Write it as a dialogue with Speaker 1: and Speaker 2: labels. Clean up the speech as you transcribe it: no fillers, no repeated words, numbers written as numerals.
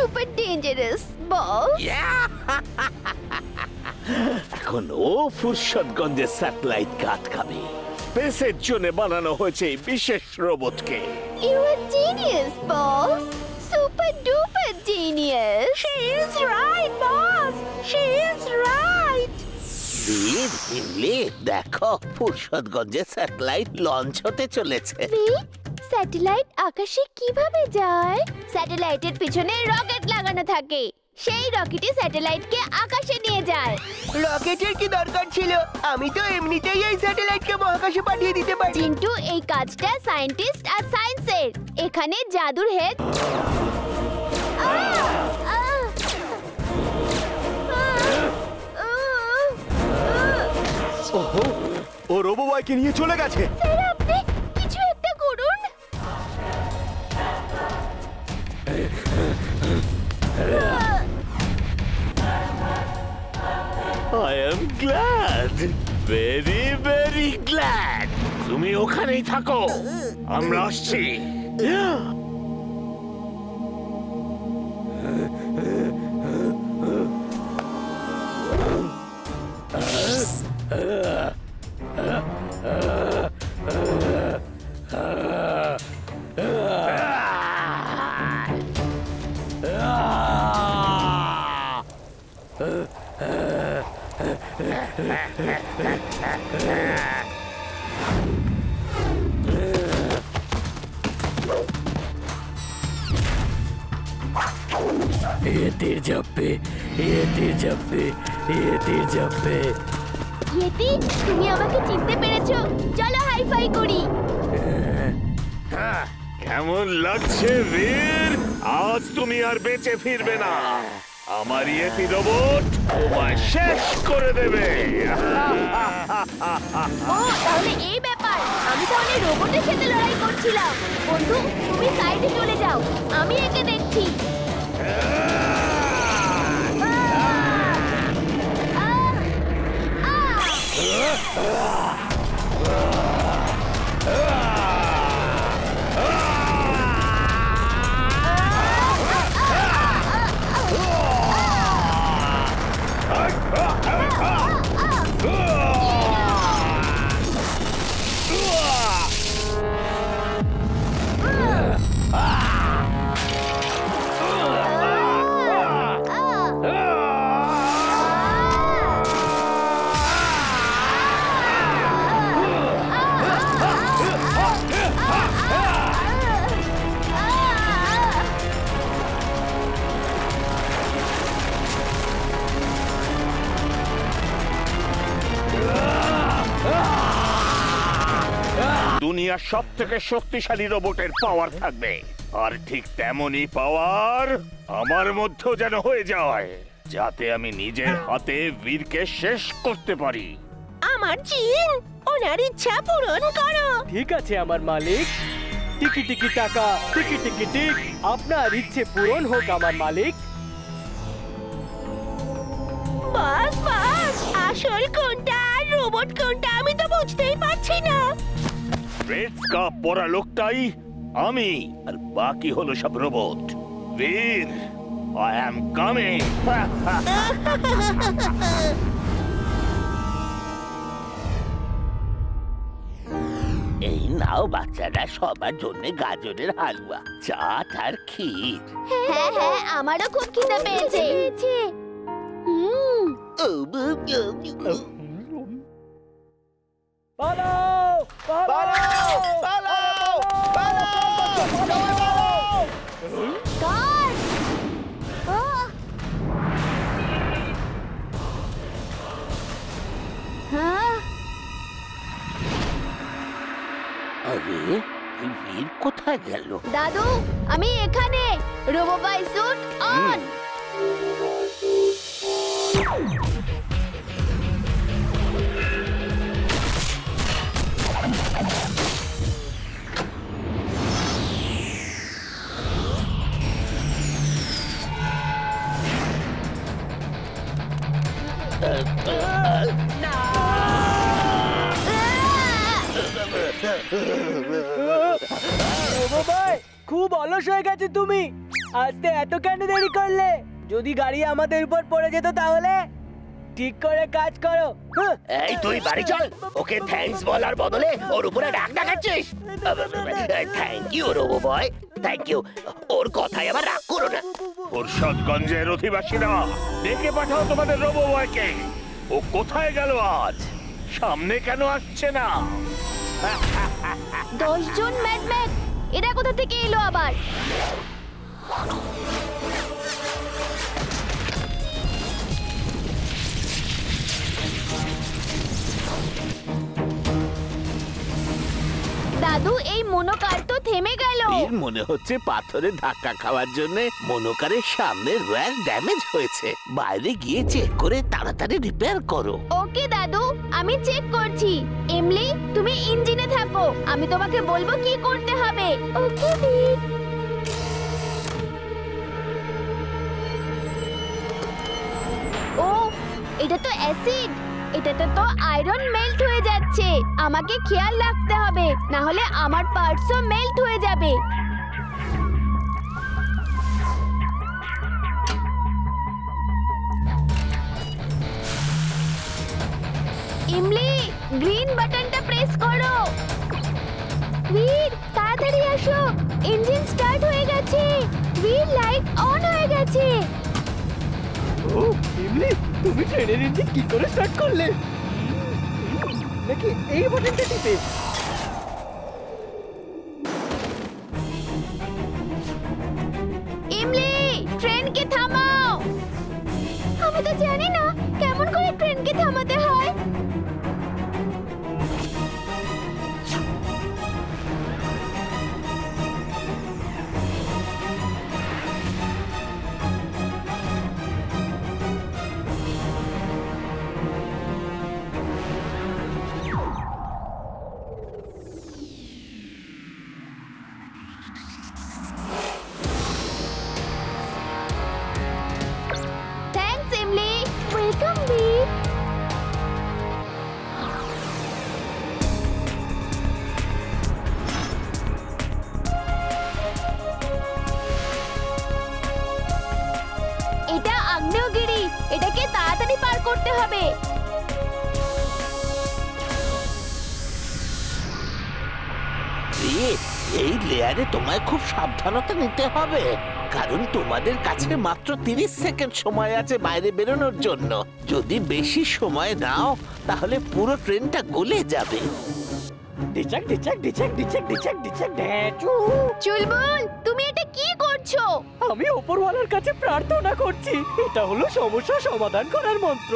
Speaker 1: Super dangerous বস।
Speaker 2: এখন ও ফুরসতগঞ্জের satellite কাট খাবে। স্পেসের জন্য বানানো হয়েছে এই বিশেষ রোবটকে।
Speaker 1: You are genius boss, super duper genius. She is right boss, she is right.
Speaker 2: বীর হিমলে দেখো, ফুরসতগঞ্জের স্যাটেলাইট লঞ্চ হতে চলেছে।
Speaker 1: স্যাটেলাইট আকাশে কিভাবে যায়? স্যাটেলাইটের পিছনে রকেট লাগানো থাকে, সেই রকেটই স্যাটেলাইটকে আকাশে নিয়ে যায়।
Speaker 3: রকেটের কি দরকার ছিল? আমি তো এমনিতেই এই স্যাটেলাইটকে মহাকাশে পাঠিয়ে দিতে পারি।
Speaker 1: কিন্তু এই কাজটা সায়েন্টিস্ট আর সায়েন্সের। এখানে জাদুর হেড।
Speaker 4: ওহো, ও রোবোবয়কে নিয়ে চলে গেছে।
Speaker 1: স্যার আপনি কিছু একটা করুন।
Speaker 2: I am glad, very very glad. তুমি ওখানেই থাকো, আমরা আসছি। ये तीर जप्पे, ये तीर जप्पे, ये तीर जप्पे।
Speaker 1: ইয়েতি, তুমি আমাকে চিনতে পেরেছো? চলো হাইফাই করি।
Speaker 2: কেমন লাগছে বীর? আজ তুমি আর বেঁচে ফিরবে না। আমার ইয়েতি রোবট তোমায় শেষ করে দেবে।
Speaker 1: ও তাহলে এই ব্যাপার। আমি তাহলে রোবটের সাথে লড়াই করছিলাম। বন্ধু তুমি সাইডে চলে যাও, আমি একে দেখছি।
Speaker 2: দুনিয়ার সবথেকে শক্তিশালী রোবটের পাওয়ার থাকবে, আর ঠিক তেমনই পাওয়ার আমার মধ্যেও যেন হয়ে যায়, যাতে আমি নিজের হাতে বীরকে শেষ করতে পারি।
Speaker 3: আমার জিন, ওনার ইচ্ছা পূরণ করো।
Speaker 5: ঠিক আছে আমার মালিক। টিকি টিকি টাকা, টিকি টিকি টিক। আপনার ইচ্ছে পূরণ হোক আমার মালিক।
Speaker 3: বাস বাস, আসল কোনটা আর রোবট কোনটা আমি তো বুঝতেই পারছি না।
Speaker 2: রেড স্কার্ফ পরা লোকটাই আমি, আর বাকি হলো সব রোবট। বীর, আই অ্যাম কামিং। এই নাও বাচ্চারা, সবার জন্য গাজরের হালুয়া, চাট আর ক্ষীর।
Speaker 1: হ্যাঁ হ্যাঁ, আমারও খুব খিদে পেয়েছে।
Speaker 5: পালাও পালাও পালাও পালাও।
Speaker 1: গার্ড! হ্যাঁ
Speaker 2: আরে, এই বীর কোথায় গেল?
Speaker 1: দাদু, আমি এখানে। রোবোবাই স্যুট অন।
Speaker 5: রোবোবাই, খুব অলস হয়ে গেছে তুমি। আসতে এত কেন দেরি করলে? যদি গাড়ি আমাদের উপর পড়ে যেত তাহলে? ঠিক করে কাজ করো।
Speaker 6: এই তুই বাড়ি চল, ওকে থ্যাঙ্কস বলার বদলে ওর উপরে রাগ দেখাচ্ছিস। Thank you robo boy, thank you. ওর কথায় আবার রাগ করো না।
Speaker 2: ফুরসতগঞ্জের অধিবাসীরা, ডেকে পাঠাও তোমাদের রোবো বয়কে। ও কোথায় গেল আজ? সামনে কেন আসছে না?
Speaker 1: 10 জন ম্যাডম্যাক্স, এরা কোথা থেকে এলো আবার? দাদু, এই মনোকার তো থেমে গেল।
Speaker 6: এর মনে হচ্ছে পাথরে ধাক্কা খাওয়ার জন্য মনোকারের সামনের ওয়্যার ড্যামেজ হয়েছে। বাইরে গিয়ে চেক করে তাড়াতাড়ি রিপেয়ার করো।
Speaker 1: ওকে দাদু, আমি চেক করছি। এমলি, তুমি ইঞ্জিনে থাকো, আমি তোমাকে বলবো কি করতে হবে। ওকে বীর। ও, এটা তো অ্যাসিড। এটাতে তো আয়রন মেল্ট হয়ে যাচ্ছে। আমাকে খেয়াল রাখতে হবে, না হলে আমার পার্টসও মেল্ট হয়ে যাবে। ইমলি, গ্রিন বাটনটা প্রেস করো। বীর, তাড়াতাড়ি আসো, ইঞ্জিন স্টার্ট হয়ে গেছে। বীর, লাইট অন হয়ে গেছে।
Speaker 5: ও ইমলি, তুমি ট্রেনের ইঞ্জিন কি করে স্টার্ট করলে? নাকি এই বাটনটা টিপে?
Speaker 1: ইমলি, ট্রেনকে থামাও। আমি তো জানি না কেমন করে ট্রেনকে থামাতে হয়। থ্যাঙ্কস ইমলি, ওয়েলকাম বীর। এটা আগ্নেয়গিরি, এটাকে তাড়াতাড়ি পার করতে হবে।
Speaker 6: এই লেয়ারে তোমায় খুব সাবধানতা নিতে হবে, কারণ তোমাদের কাছে মাত্র 30 সেকেন্ড সময় আছে বাইরে বেরোনোর জন্য। যদি বেশি সময় নাও তাহলে পুরো ট্রেনটা গলে যাবে।
Speaker 5: ডিচাক ডিচাক ডিচাক ডিচাক ডিচাক ডিচাক ঢ্যাচু।
Speaker 1: চুলবুল, তুমি এটা কি করছো?
Speaker 5: আমি উপরওয়ালার কাছে প্রার্থনা করছি, এটা হলো সমস্যা সমাধান করার মন্ত্র।